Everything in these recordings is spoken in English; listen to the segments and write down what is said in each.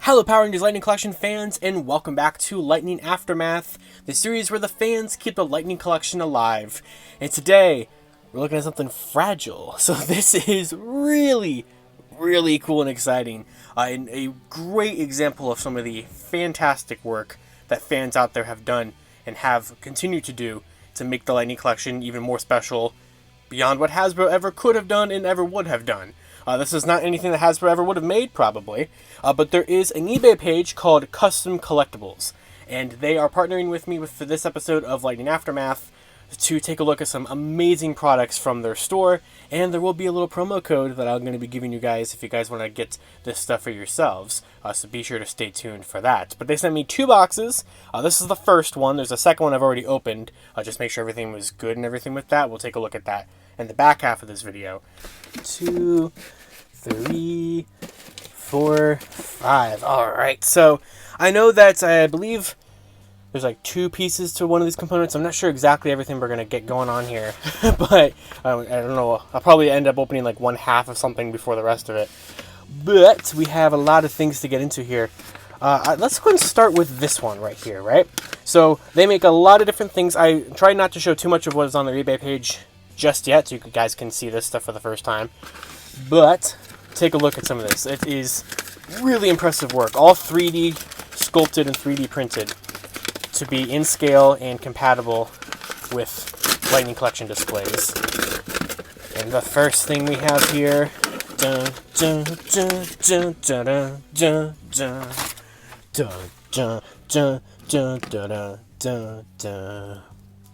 Hello Power Rangers Lightning Collection fans, and welcome back to Lightning Aftermath, the series where the fans keep the Lightning Collection alive. And today, we're looking at something fragile. So this is really cool and exciting. And a great example of some of the fantastic work that fans out there have done and have continued to do to make the Lightning Collection even more special beyond what Hasbro ever could have done and ever would have done. This is not anything that Hasbro ever would have made, probably, but there is an eBay page called Custom Collectibles, and they are partnering with me for this episode of Lightning Aftermath to take a look at some amazing products from their store, and there will be a little promo code that I'm going to be giving you guys if you guys want to get this stuff for yourselves, so be sure to stay tuned for that. But they sent me 2 boxes. This is the first one. There's a second one I've already opened. Just make sure everything was good and everything with that. We'll take a look at that in the back half of this video. 2, 3, 4, 5. Alright, so I know that I believe there's like 2 pieces to one of these components. I'm not sure exactly everything we're going to get going on here, but I don't know. I'll probably end up opening like one half of something before the rest of it. But we have a lot of things to get into here. Let's go and start with this one right here, right? So they make a lot of different things. I try not to show too much of what is on their eBay page just yet, so you guys can see this stuff for the first time. But take a look at some of this. It is really impressive work. All 3D sculpted and 3D printed to be in scale and compatible with Lightning Collection displays. And the first thing we have here, dun dun dun dun dun dun dun dun dun dun dun dun dun dun.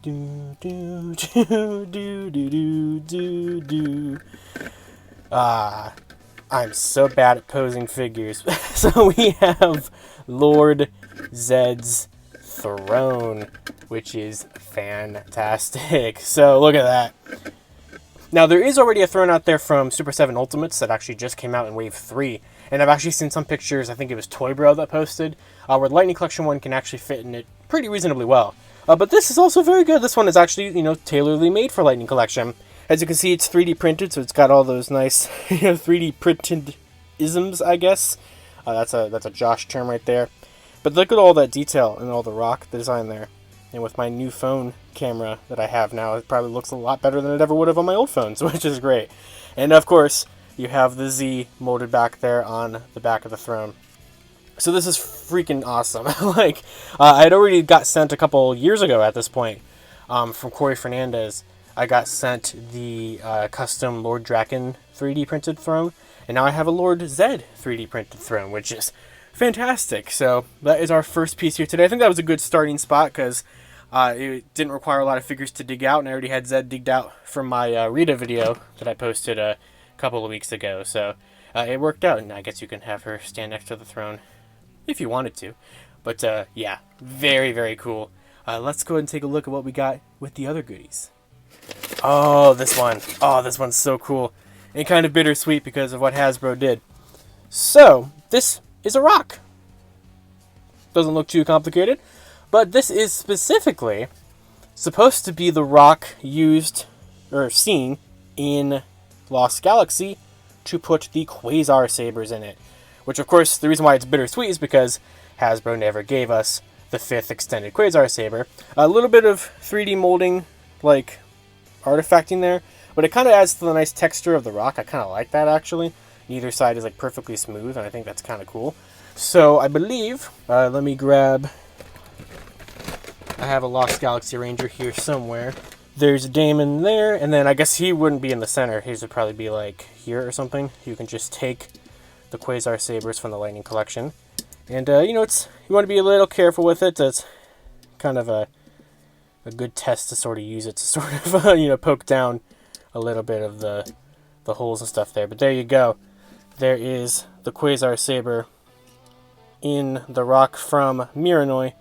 Do do do do do do do. I'm so bad at posing figures. So we have Lord Zedd's throne, which is fantastic. So look at that. Now there is already a throne out there from Super 7 Ultimates that actually just came out in Wave 3. And I've actually seen some pictures, I think it was Toy Bro that posted, where the Lightning Collection one can actually fit in it pretty reasonably well. But this is also very good. This one is actually, tailorly made for Lightning Collection. As you can see, it's 3D printed, so it's got all those nice 3D printed isms, I guess. That's a Josh term right there. But look at all that detail and all the rock design there. And with my new phone camera that I have now, it probably looks a lot better than it ever would have on my old phones, which is great. And of course, you have the Z molded back there on the back of the throne. So this is freaking awesome. I'd already got sent a couple years ago at this point from Corey Fernandez. I got sent the custom Lord Draken 3D printed throne, and now I have a Lord Zedd 3D printed throne, which is fantastic. So that is our first piece here today. I think that was a good starting spot because it didn't require a lot of figures to dig out, and I already had Zedd digged out from my Rita video that I posted a couple of weeks ago. So it worked out, and I guess you can have her stand next to the throne if you wanted to. But yeah, very cool. Let's go ahead and take a look at what we got with the other goodies. Oh, this one. Oh, this one's so cool. And kind of bittersweet because of what Hasbro did. So, this is a rock. Doesn't look too complicated. But this is specifically supposed to be the rock used, or seen, in Lost Galaxy to put the Quazar sabers in it. Which, of course, the reason why it's bittersweet is because Hasbro never gave us the 5th extended Quazar saber. A little bit of 3D molding, like artifacting there, but it kind of adds to the nice texture of the rock. I kind of like that, actually. Neither side is like perfectly smooth, and I think that's kind of cool. So I believe, let me grab, I have a Lost Galaxy Ranger here somewhere. There's a Damon there, and then I guess he wouldn't be in the center. His would probably be like here or something. You can just take the Quazar sabers from the Lightning Collection, and you want to be a little careful with it. It's kind of a good test to sort of use it to sort of poke down a little bit of the holes and stuff there. But there you go. There is the Quazar saber in the rock from Miranoi,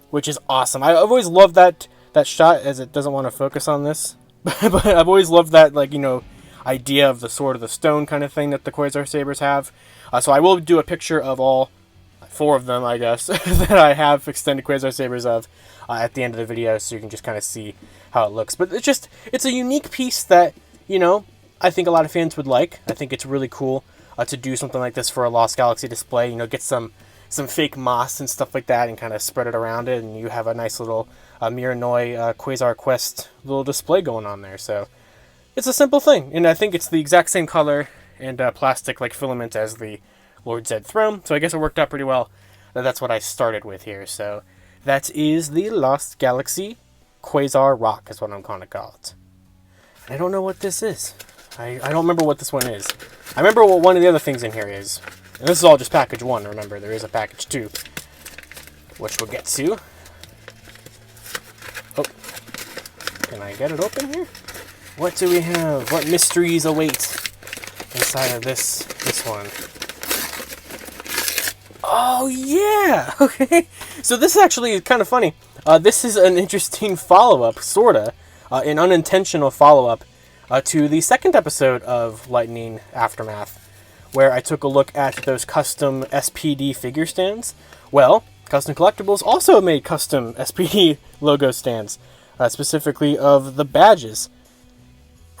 which is awesome. I've always loved that shot, as it doesn't want to focus on this, but I've always loved that idea of the Sword of the Stone kind of thing that the Quazar sabers have. So I will do a picture of all 4 of them, I guess, that I have extended Quazar sabers of at the end of the video, so you can just kind of see how it looks. But it's a unique piece that, I think a lot of fans would like. I think it's really cool. to do something like this for a Lost Galaxy display. You know, get some fake moss and stuff like that and kind of spread it around it, and you have a nice little Miranoi Quasar Quest little display going on there. So it's a simple thing, and I think it's the exact same color and plastic like filament as the Lord Zedd throne, so I guess it worked out pretty well. That's what I started with here. So that is the Lost Galaxy Quasar Rock is what I'm going to call it. I don't know what this is. I don't remember what this one is. I remember what one of the other things in here is. And this is all just package 1, remember. There is a package 2, which we'll get to. Oh. Can I get it open here? What do we have? What mysteries await inside of this one? Oh, yeah! Okay. So this is actually kind of funny. This is an interesting follow-up, sorta. An unintentional follow-up to the second episode of Lightning Aftermath, where I took a look at those custom SPD figure stands. Well, Custom Collectibles also made custom SPD logo stands, specifically of the badges.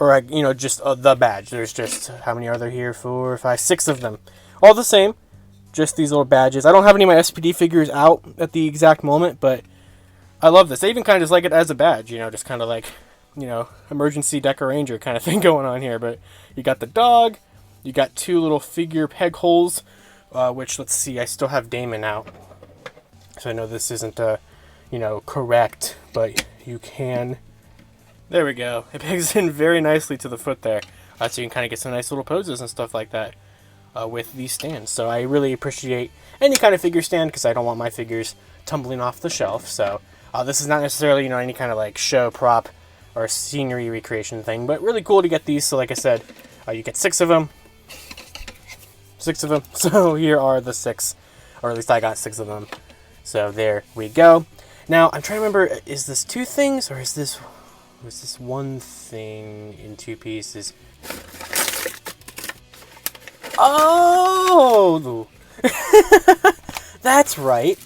Or, you know, just the badge. There's just, how many are there here? 4, 5, 6 of them. All the same. Just these little badges. I don't have any of my SPD figures out at the exact moment, but I love this. I even kind of just like it as a badge, you know, just kind of like, you know, emergency Decker Ranger kind of thing going on here. But you got the dog, you got 2 little figure peg holes, which, let's see, I still have Damon out. So I know this isn't, you know, correct, but you can. There we go. It pegs in very nicely to the foot there. So you can kind of get some nice little poses and stuff like that with these stands. So I really appreciate any kind of figure stand because I don't want my figures tumbling off the shelf. So this is not necessarily, you know, any kind of like show prop or scenery recreation thing, but really cool to get these. So like I said, you get 6 of them. 6 of them. So here are the 6, or at least I got 6 of them. So there we go. Now I'm trying to remember, is this 2 things or is this one thing in 2 pieces? Oh! That's right.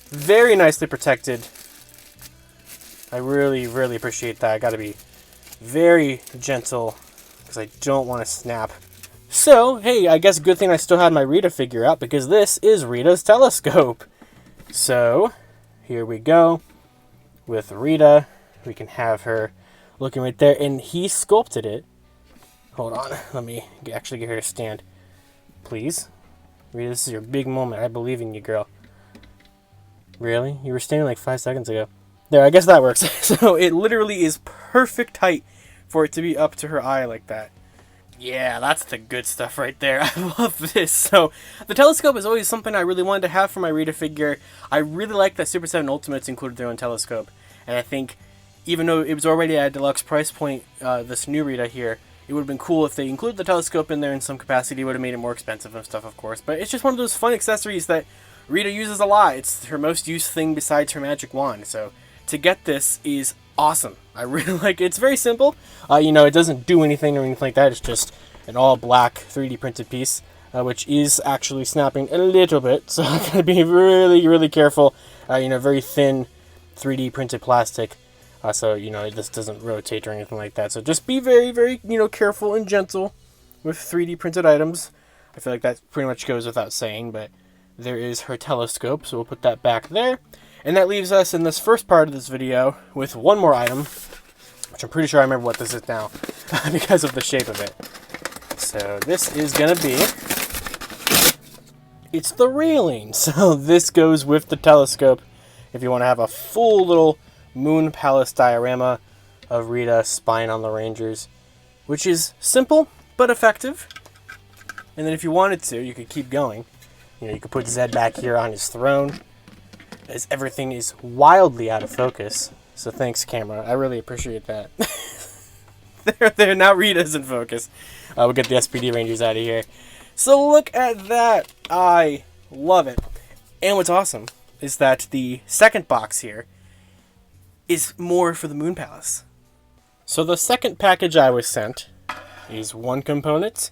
Very nicely protected. I really, really appreciate that. I gotta be very gentle because I don't want to snap. So, hey, I guess good thing I still had my Rita figure out because this is Rita's telescope. So, here we go with Rita. We can have her looking right there, and he sculpted it. Hold on, let me actually get her to stand. Please. Rita, this is your big moment. I believe in you, girl. Really? You were standing like 5 seconds ago. There, I guess that works. So it literally is perfect height for it to be up to her eye like that. Yeah, that's the good stuff right there. I love this. So the telescope is always something I really wanted to have for my Rita figure. I really like that Super 7 Ultimates included their own telescope. And I think even though it was already at a deluxe price point, this new Rita here, it would have been cool if they included the telescope in there in some capacity. It would have made it more expensive and stuff, of course. But it's just one of those fun accessories that Rita uses a lot. It's her most used thing besides her magic wand. So to get this is awesome. I really like it. It's very simple. You know, it doesn't do anything or anything like that. It's just an all black 3D printed piece, which is actually snapping a little bit. So I'm going to be really, really careful. You know, very thin 3D printed plastic. So, you know, this doesn't rotate or anything like that. So just be very, very, you know, careful and gentle with 3D printed items. I feel like that pretty much goes without saying, but there is her telescope. So we'll put that back there. And that leaves us in this first part of this video with one more item, which I'm pretty sure I remember what this is now because of the shape of it. So this is going to be, it's the railing. So this goes with the telescope if you want to have a full little Moon Palace diorama of Rita spying on the Rangers, which is simple but effective. And then if you wanted to, you could keep going. You know, you could put Zedd back here on his throne, as everything is wildly out of focus. So thanks, camera. I really appreciate that. there. Now Rita's in focus. We'll get the SPD Rangers out of here. So look at that. I love it. And what's awesome is that the second box here is more for the Moon Palace. So the second package I was sent is 1 component,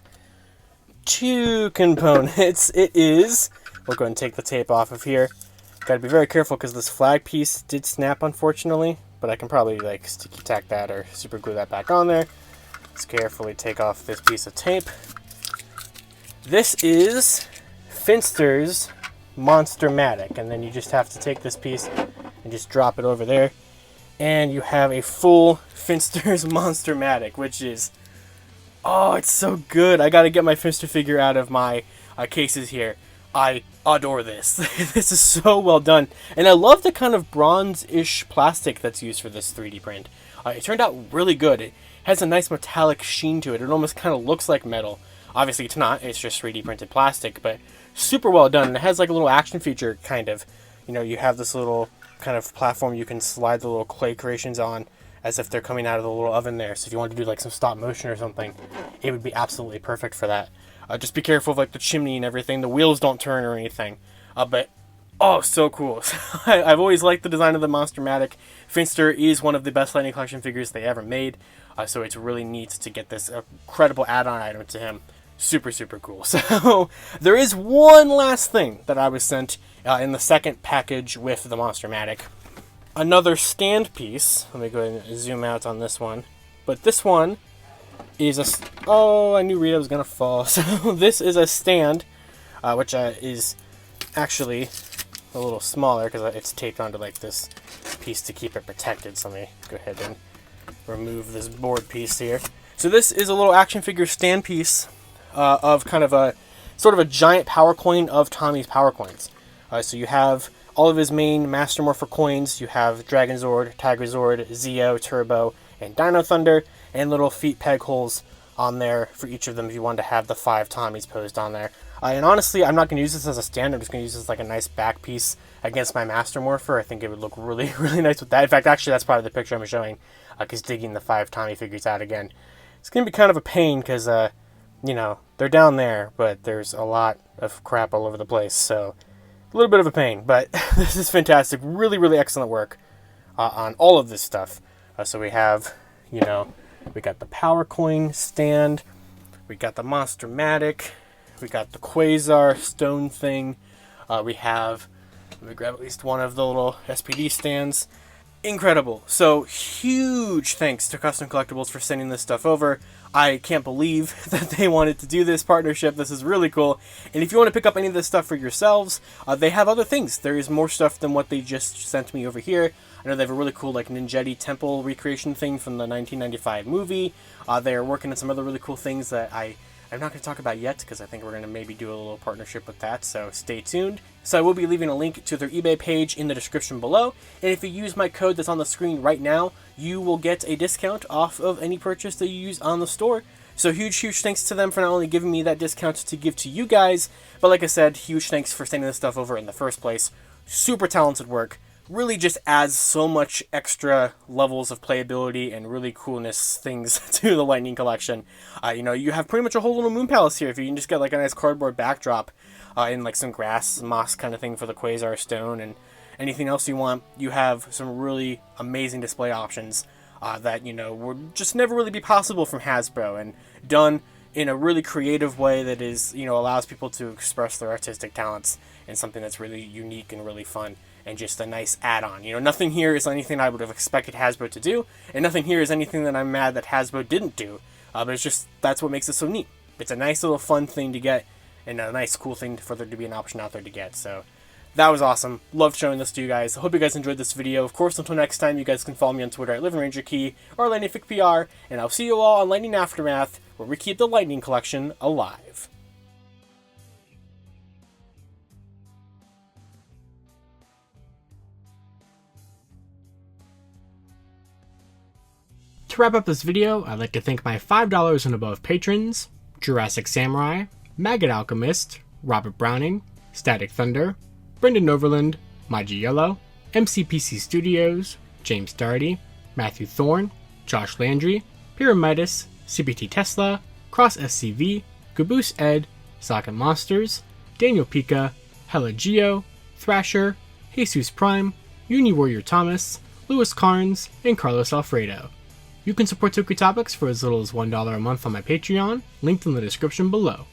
2 components. It is, we'll go ahead and take the tape off of here. Gotta be very careful because this flag piece did snap, unfortunately, but I can probably like sticky tack that or super glue that back on there. Let's carefully take off this piece of tape. This is Finster's monster-matic, and then you just have to take this piece and just drop it over there, and you have a full Finster's monster-matic, which is, oh, it's so good. I gotta get my Finster figure out of my cases here. I adore this. This is so well done, and I love the kind of bronze-ish plastic that's used for this 3D print. It turned out really good. It has a nice metallic sheen to it. It almost kind of looks like metal. Obviously it's not, it's just 3D printed plastic, but super well done. And it has like a little action feature, kind of. You know, you have this little kind of platform you can slide the little clay creations on as if they're coming out of the little oven there. So if you want to do like some stop motion or something, it would be absolutely perfect for that. Just be careful of like the chimney and everything. The wheels don't turn or anything. But, oh, so cool. I've always liked the design of the monster-matic. Finster is one of the best Lightning Collection figures they ever made. So it's really neat to get this incredible add-on item to him. Super, super cool. So there is one last thing that I was sent in the second package with the monster-matic. Another stand piece. Let me go ahead and zoom out on this one. But this one is a... Oh, I knew Rita was going to fall. So this is a stand, which is actually a little smaller because it's taped onto like this piece to keep it protected. So let me go ahead and remove this board piece here. So this is a little action figure stand piece of kind of a sort of a giant power coin of Tommy's power coins. So you have all of his main Master Morpher coins. You have Dragon Zord, Tiger Zord, Zeo, Turbo, and Dino Thunder, and little feet peg holes on there for each of them if you want to have the 5 Tommies posed on there. And honestly, I'm not going to use this as a stand. I'm just going to use this as like a nice back piece against my Master Morpher. I think it would look really, really nice with that. In fact, actually, that's probably the picture I'm showing, because digging the 5 Tommy figures out again, it's going to be kind of a pain because, you know, they're down there, but there's a lot of crap all over the place, so a little bit of a pain. But this is fantastic. Really, really excellent work on all of this stuff. So we have, you know, we got the power coin stand, we got the monster-matic, we got the Quazar stone thing, we have, let me grab at least one of the little SPD stands. Incredible. So huge thanks to Custom Collectibles for sending this stuff over. I can't believe that they wanted to do this partnership. This is really cool. And if you want to pick up any of this stuff for yourselves, they have other things. There is more stuff than what they just sent me over here. I know they have a really cool like Ninjetti temple recreation thing from the 1995 movie. They're working on some other really cool things that I'm not going to talk about yet because I think we're going to maybe do a little partnership with that, so stay tuned. So I will be leaving a link to their eBay page in the description below, and if you use my code that's on the screen right now, you will get a discount off of any purchase that you use on the store. So huge thanks to them for not only giving me that discount to give to you guys, but like I said, huge thanks for sending this stuff over in the first place. Super talented work. Really just adds so much extra levels of playability and really coolness things to the Lightning Collection. You know, you have pretty much a whole little moon palace here. If you can just get like a nice cardboard backdrop and like some grass, moss kind of thing for the Quazar stone and anything else you want, you have some really amazing display options that, you know, would just never really be possible from Hasbro, and done in a really creative way that is, you know, allows people to express their artistic talents in something that's really unique and really fun. And just a nice add-on. You know, nothing here is anything I would have expected Hasbro to do, and nothing here is anything that I'm mad that Hasbro didn't do. But it's just, that's what makes it so neat. It's a nice little fun thing to get, and a nice cool thing for there to be an option out there to get. So, that was awesome. Loved showing this to you guys. I hope you guys enjoyed this video. Of course, until next time, you guys can follow me on Twitter at LivingRangerKey or LightningFigPR, and I'll see you all on Lightning Aftermath, where we keep the Lightning Collection alive. To wrap up this video, I'd like to thank my $5 and above patrons: Jurassic Samurai, Maggot Alchemist, Robert Browning, Static Thunder, Brendan Overland, Maji Yellow, MCPC Studios, James Darty, Matthew Thorne, Josh Landry, Pyramidas, CPT Tesla, Cross SCV, Caboose Ed, Socket Monsters, Daniel Pika, Hella Geo, Thrasher, Jesus Prime, Uni Warrior Thomas, Louis Carnes, and Carlos Alfredo. You can support Toku Topics for as little as $1 a month on my Patreon, linked in the description below.